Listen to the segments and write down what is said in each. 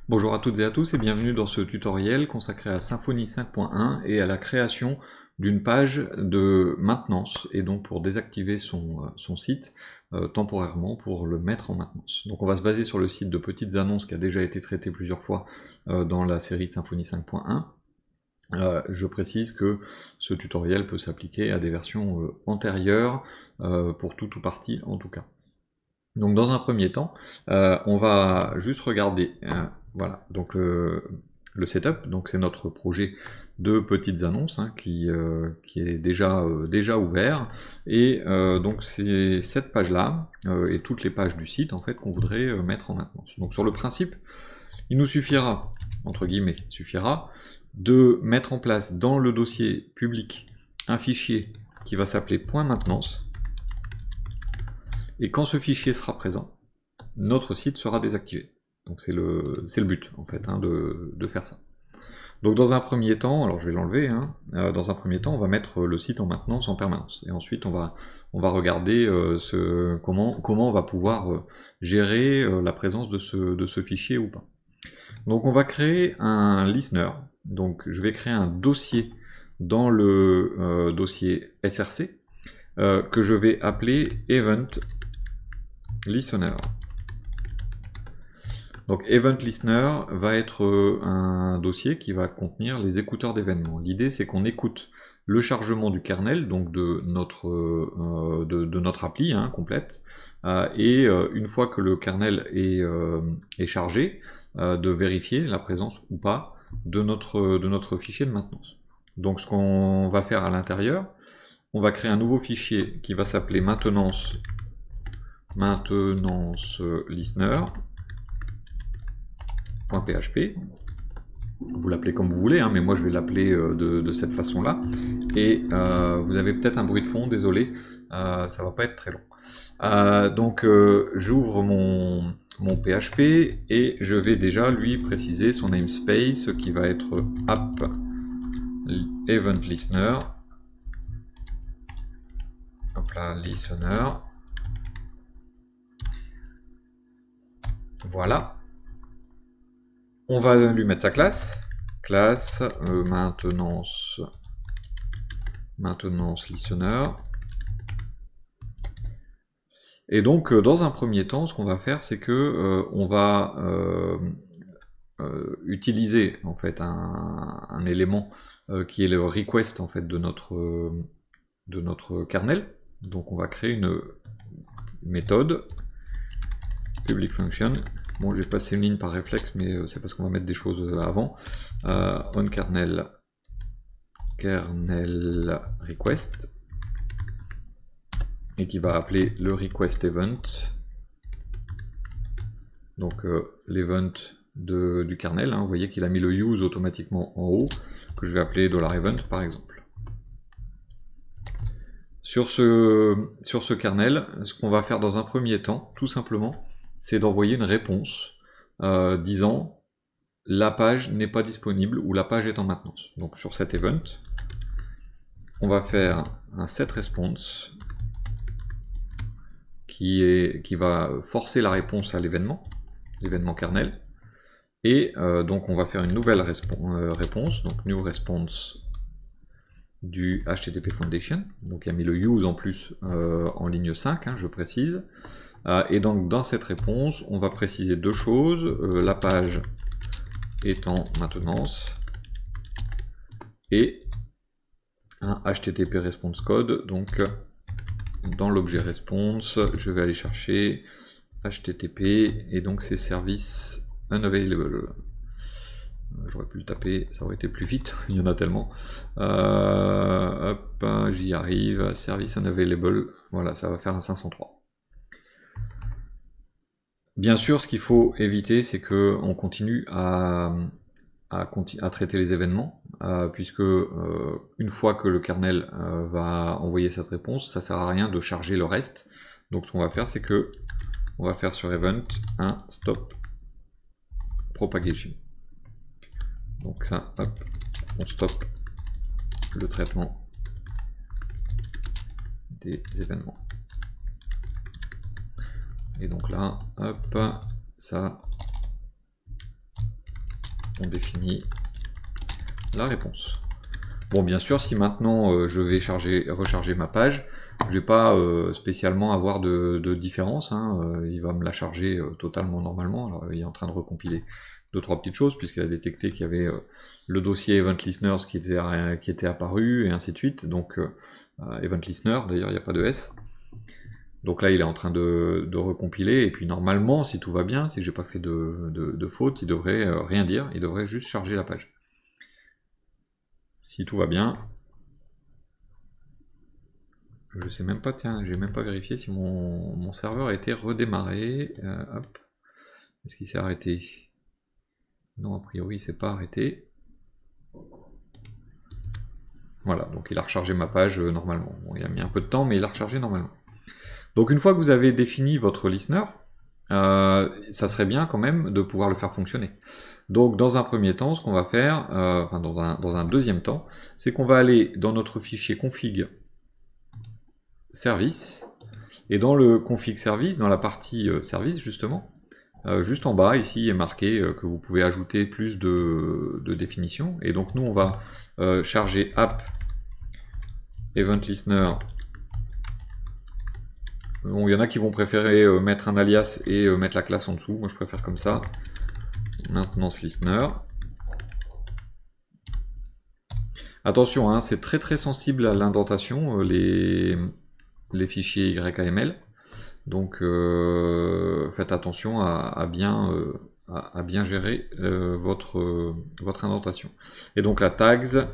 Bonjour à toutes et à tous et bienvenue dans ce tutoriel consacré à Symfony 5.1 et à la création d'une page de maintenance et donc pour désactiver son site temporairement pour le mettre en maintenance. Donc on va se baser sur le site de Petites Annonces qui a déjà été traité plusieurs fois dans la série Symfony 5.1. Je précise que ce tutoriel peut s'appliquer à des versions antérieures pour tout ou partie en tout cas. Donc dans un premier temps, on va juste regarder, voilà, donc le setup, donc c'est notre projet de petites annonces qui est déjà ouvert, et donc c'est cette page-là, et toutes les pages du site en fait qu'on voudrait mettre en maintenance. Donc sur le principe, il nous suffira, entre guillemets, de mettre en place dans le dossier public un fichier qui va s'appeler .maintenance, et quand ce fichier sera présent, notre site sera désactivé. Donc c'est le but en fait de faire ça. Donc dans un premier temps, alors je vais l'enlever, dans un premier temps on va mettre le site en maintenance en permanence. Et ensuite on va regarder comment on va pouvoir gérer la présence de ce fichier ou pas. Donc on va créer un listener. Donc je vais créer un dossier dans le dossier SRC que je vais appeler Event Listener. Donc Event Listener va être un dossier qui va contenir les écouteurs d'événements. L'idée c'est qu'on écoute le chargement du kernel, donc de notre appli complète, et une fois que le kernel est chargé, de vérifier la présence ou pas de notre fichier de maintenance. Donc ce qu'on va faire à l'intérieur, on va créer un nouveau fichier qui va s'appeler maintenance listener.php. Vous l'appelez comme vous voulez, mais moi je vais l'appeler de cette façon-là. Et vous avez peut-être un bruit de fond, désolé, ça va pas être très long. Donc j'ouvre mon PHP et je vais déjà lui préciser son namespace qui va être app event listener. Hop là, listener. Voilà. On va lui mettre sa classe. Classe maintenance listener. Et donc dans un premier temps, ce qu'on va faire, c'est que on va utiliser en fait un élément qui est le request en fait de notre kernel. Donc on va créer une méthode public function. Bon, j'ai passé une ligne par réflexe, mais c'est parce qu'on va mettre des choses avant. On kernel request, et qui va appeler le request event. Donc l'event du kernel, vous voyez qu'il a mis le use automatiquement en haut, que je vais appeler $event par exemple. Sur ce kernel, ce qu'on va faire dans un premier temps, tout simplement, c'est d'envoyer une réponse disant la page n'est pas disponible ou la page est en maintenance. Donc sur cet event, on va faire un setResponse qui va forcer la réponse à l'événement kernel, et donc on va faire une nouvelle réponse, donc new response du HTTP Foundation, donc il a mis le use en plus en ligne 5, je précise, et donc dans cette réponse on va préciser deux choses, la page est en maintenance et un HTTP response code. Donc dans l'objet response, je vais aller chercher HTTP et donc c'est service unavailable. J'aurais pu le taper, ça aurait été plus vite, il y en a tellement. Hop, j'y arrive, service unavailable, voilà, ça va faire un 503. Bien sûr, ce qu'il faut éviter, c'est qu'on continue à traiter les événements, puisque une fois que le kernel va envoyer cette réponse, ça sert à rien de charger le reste. Donc ce qu'on va faire, c'est que on va faire sur event un stop propagation. Donc ça, hop, on stoppe le traitement des événements. Et donc là, hop, ça on définit la réponse. Bon, bien sûr, si maintenant je vais recharger ma page, je vais pas spécialement avoir de différence, hein, il va me la charger totalement normalement. Alors, il est en train de recompiler 2-3 petites choses, puisqu'il a détecté qu'il y avait le dossier Event Listeners qui était apparu, et ainsi de suite. Donc, Event Listener, d'ailleurs, il n'y a pas de S. Donc là, il est en train de recompiler, et puis normalement, si tout va bien, si j'ai pas fait de faute, il devrait rien dire, il devrait juste charger la page. Si tout va bien, je sais même pas, tiens, j'ai même pas vérifié si mon serveur a été redémarré. Hop, est-ce qu'il s'est arrêté? Non, a priori, il s'est pas arrêté. Voilà, donc il a rechargé ma page normalement. Bon, il a mis un peu de temps, mais il a rechargé normalement. Donc une fois que vous avez défini votre listener, ça serait bien quand même de pouvoir le faire fonctionner. Donc dans un premier temps, ce qu'on va faire, enfin dans un deuxième temps, c'est qu'on va aller dans notre fichier config service, et dans le config service, dans la partie service justement, juste en bas, ici, il est marqué que vous pouvez ajouter plus de définitions, et donc nous on va charger app event listener. Bon, il y en a qui vont préférer mettre un alias et mettre la classe en dessous, moi je préfère comme ça. Maintenance listener. Attention, hein, c'est très sensible à l'indentation, les fichiers YAML. Donc faites attention à bien gérer votre indentation. Et donc la tags,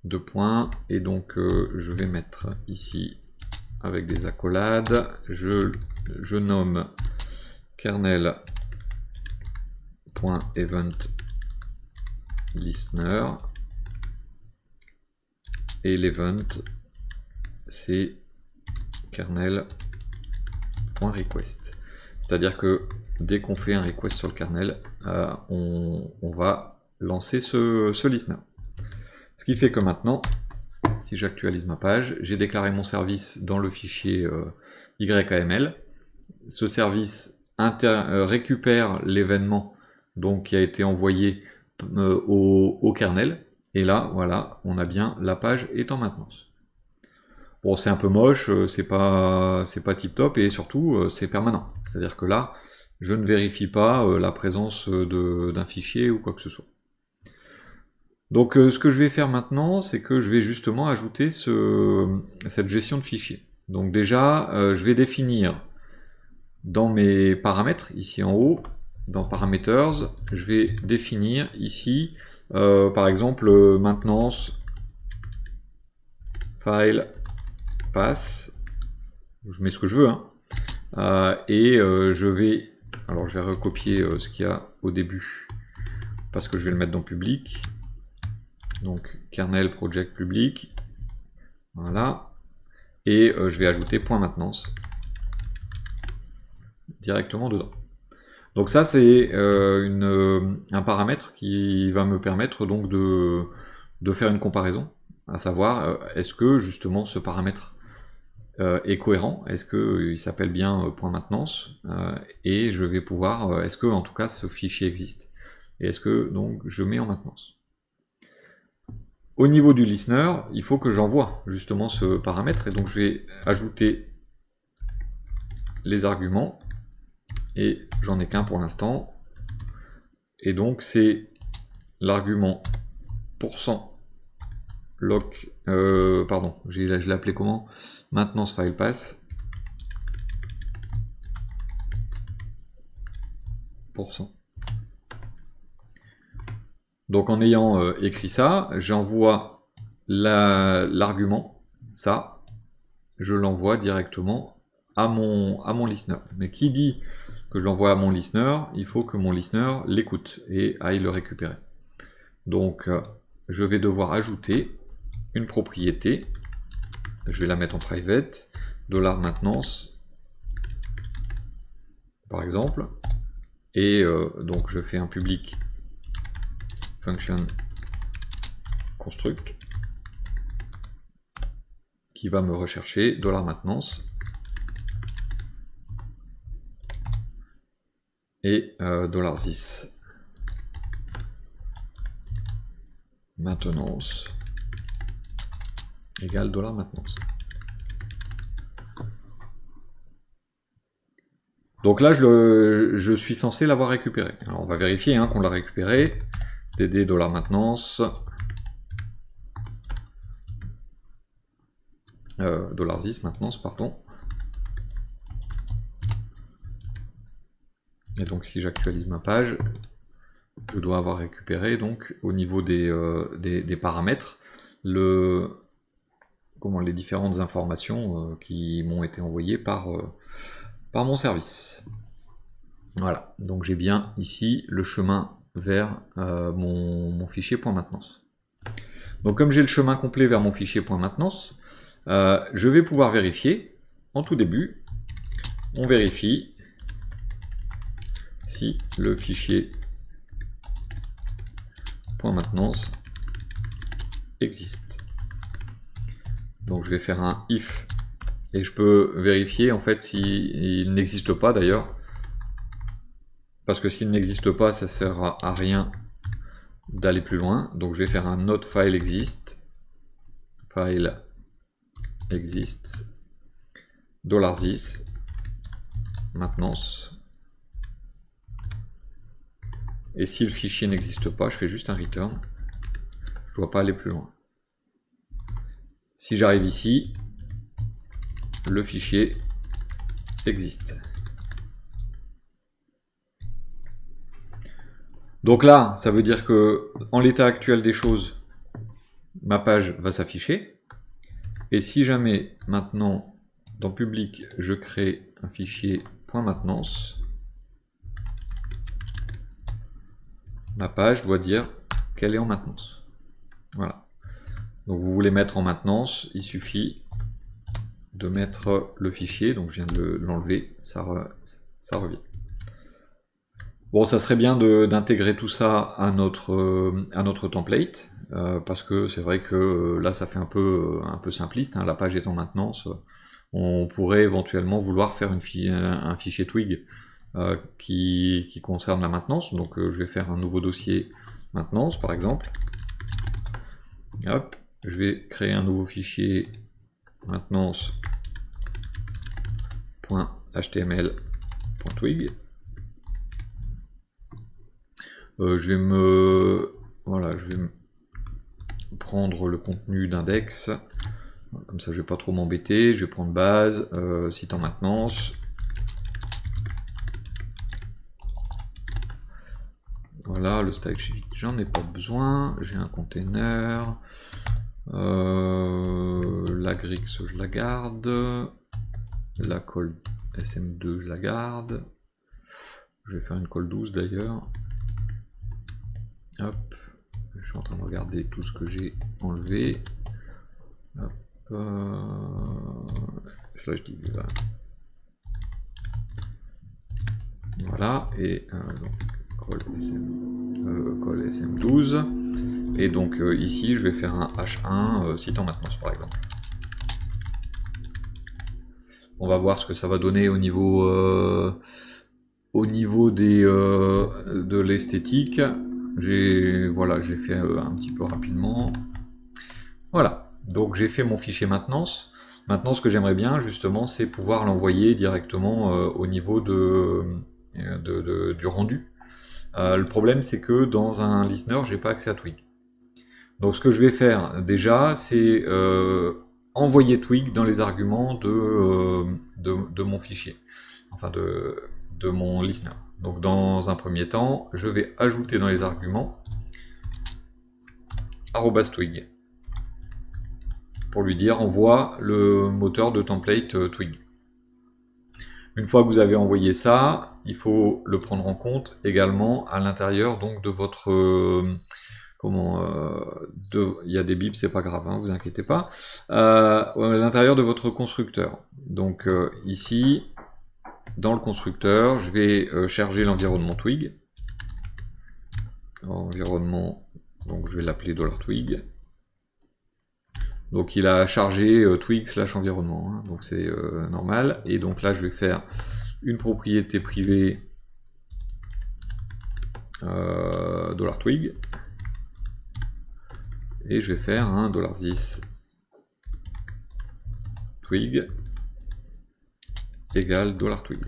2 points, et donc je vais mettre ici avec des accolades, je nomme kernel.event listener, et l'event c'est kernel.request. C'est-à-dire que dès qu'on fait un request sur le kernel, on va lancer ce listener. Ce qui fait que maintenant, si j'actualise ma page, j'ai déclaré mon service dans le fichier YAML. Ce service récupère l'événement donc qui a été envoyé au kernel. Et là, voilà, on a bien la page est en maintenance. Bon, c'est un peu moche, c'est pas tip top, et surtout c'est permanent. C'est-à-dire que là, je ne vérifie pas la présence d'un fichier ou quoi que ce soit. Donc ce que je vais faire maintenant, c'est que je vais justement ajouter cette gestion de fichiers. Donc déjà, je vais définir dans mes paramètres, ici en haut, dans Parameters, je vais définir ici, par exemple, maintenance, file, pass, je mets ce que je veux, hein, et je vais recopier ce qu'il y a au début, parce que je vais le mettre dans public. Donc kernel project public, voilà, et je vais ajouter point maintenance directement dedans. Donc ça c'est un paramètre qui va me permettre donc de faire une comparaison, à savoir est-ce que justement ce paramètre est cohérent, est-ce qu'il s'appelle bien point maintenance, et je vais pouvoir, est-ce que en tout cas ce fichier existe, et est-ce que donc je mets en maintenance. Au niveau du listener, il faut que j'envoie justement ce paramètre, et donc je vais ajouter les arguments, et j'en ai qu'un pour l'instant, et donc c'est l'argument %loc, pardon, je l'ai appelé comment? Maintenance file pass, %. Donc en ayant écrit ça, j'envoie l'argument, ça, je l'envoie directement à mon listener. Mais qui dit que je l'envoie à mon listener, il faut que mon listener l'écoute et aille le récupérer. Donc je vais devoir ajouter une propriété, je vais la mettre en private, $maintenance, par exemple, et donc je fais un public function construct qui va me rechercher $maintenance et $this. maintenance égale $maintenance. Donc là, je suis censé l'avoir récupéré. Alors on va vérifier qu'on l'a récupéré. DD $maintenance. $this maintenance, pardon. Et donc si j'actualise ma page, je dois avoir récupéré donc au niveau des paramètres les différentes informations qui m'ont été envoyées par mon service. Voilà, donc j'ai bien ici le chemin vers mon fichier .maintenance. Donc comme j'ai le chemin complet vers mon fichier .maintenance, je vais pouvoir vérifier, en tout début, on vérifie si le fichier .maintenance existe. Donc je vais faire un if, et je peux vérifier en fait s'il n'existe pas d'ailleurs, parce que s'il n'existe pas, ça sert à rien d'aller plus loin. Donc je vais faire un not file exist, file exists, $this, maintenance. Et si le fichier n'existe pas, je fais juste un return. Je ne dois pas aller plus loin. Si j'arrive ici, le fichier existe. Donc là, ça veut dire que en l'état actuel des choses, ma page va s'afficher. Et si jamais maintenant, dans public, je crée un fichier .maintenance, ma page doit dire qu'elle est en maintenance. Voilà. Donc vous voulez mettre en maintenance, il suffit de mettre le fichier, donc je viens de l'enlever, ça revient. Bon, ça serait bien d'intégrer tout ça à notre template, parce que c'est vrai que là ça fait un peu simpliste, la page est en maintenance. On pourrait éventuellement vouloir faire un fichier Twig qui concerne la maintenance, donc je vais faire un nouveau dossier maintenance par exemple. Hop, je vais créer un nouveau fichier maintenance.html.twig. Je vais prendre le contenu d'index, comme ça je vais pas trop m'embêter. Je vais prendre base, site en maintenance. Voilà, le style sheet, j'en ai pas besoin. J'ai un container. La Grix, je la garde. La call SM2, je la garde. Je vais faire une call 12 d'ailleurs. Hop, je suis en train de regarder tout ce que j'ai enlevé. Slash div. Voilà, et donc call SM12. Et donc ici, je vais faire un H1 site en maintenance par exemple. On va voir ce que ça va donner au niveau de l'esthétique. J'ai fait un petit peu rapidement. Voilà, donc j'ai fait mon fichier maintenance. Maintenant, ce que j'aimerais bien, justement, c'est pouvoir l'envoyer directement au niveau du rendu. Le problème, c'est que dans un listener, j'ai pas accès à Twig. Donc ce que je vais faire déjà, c'est envoyer Twig dans les arguments de mon fichier, enfin de mon listener. Donc dans un premier temps, je vais ajouter dans les arguments @twig pour lui dire envoie le moteur de template Twig. Une fois que vous avez envoyé ça, il faut le prendre en compte également à l'intérieur donc de votre il y a des bips, c'est pas grave, vous inquiétez pas, à l'intérieur de votre constructeur. Donc ici, dans le constructeur, je vais charger l'environnement Twig. Environnement, donc je vais l'appeler $twig. Donc il a chargé Twig / environnement, donc c'est normal. Et donc là, je vais faire une propriété privée $twig. et je vais faire un $10 twig égale $twig.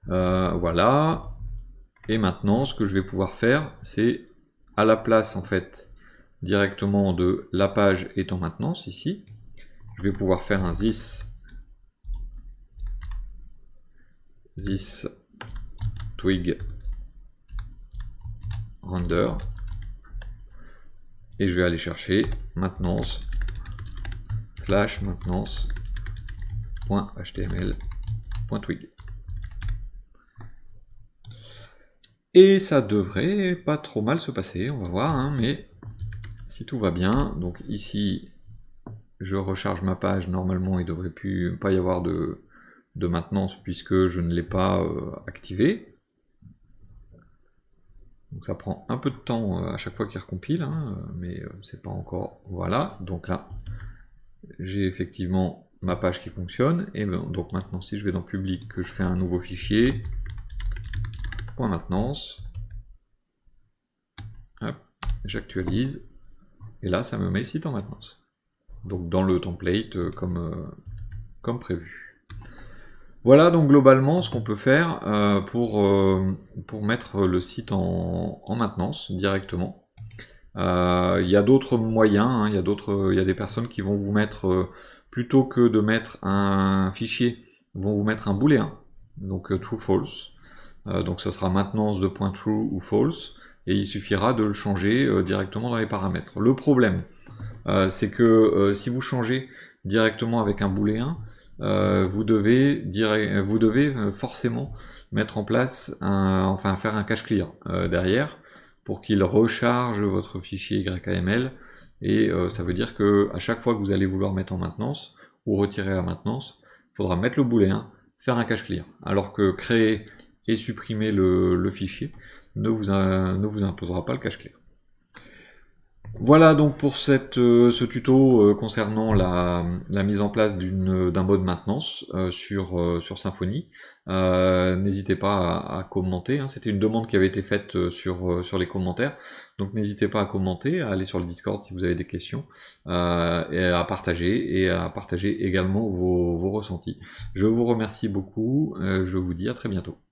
Voilà. Et maintenant, ce que je vais pouvoir faire, c'est à la place en fait directement de la page est en maintenance ici, je vais pouvoir faire un this twig render et je vais aller chercher maintenance /maintenance.html.twig. Et ça devrait pas trop mal se passer, on va voir, hein, mais si tout va bien, donc ici je recharge ma page, normalement il ne devrait plus pas y avoir de maintenance puisque je ne l'ai pas activé. Donc ça prend un peu de temps à chaque fois qu'il recompile, hein, mais c'est pas encore... Voilà, donc là j'ai effectivement ma page qui fonctionne, et donc maintenant si je vais dans public, que je fais un nouveau fichier, .maintenance, j'actualise, et là ça me met site en maintenance. Donc dans le template comme prévu. Voilà donc globalement ce qu'on peut faire pour mettre le site en maintenance directement. Il y a d'autres moyens, hein, il y a des personnes qui vont vous mettre, plutôt que de mettre un fichier, vont vous mettre un booléen, donc true false. Donc ça sera maintenance de point true ou false, et il suffira de le changer directement dans les paramètres. Le problème, c'est que si vous changez directement avec un booléen, vous devez forcément mettre en place, faire un cache clear derrière, pour qu'il recharge votre fichier YAML, et ça veut dire que à chaque fois que vous allez vouloir mettre en maintenance, ou retirer la maintenance, il faudra mettre le booléen, faire un cache clear, alors que créer et supprimer le fichier ne vous imposera pas le cache clear. Voilà donc pour ce tuto concernant la mise en place d'un mode maintenance sur Symfony. N'hésitez pas à commenter, hein. C'était une demande qui avait été faite sur les commentaires, donc n'hésitez pas à commenter, à aller sur le Discord si vous avez des questions, et à partager également vos ressentis. Je vous remercie beaucoup, je vous dis à très bientôt.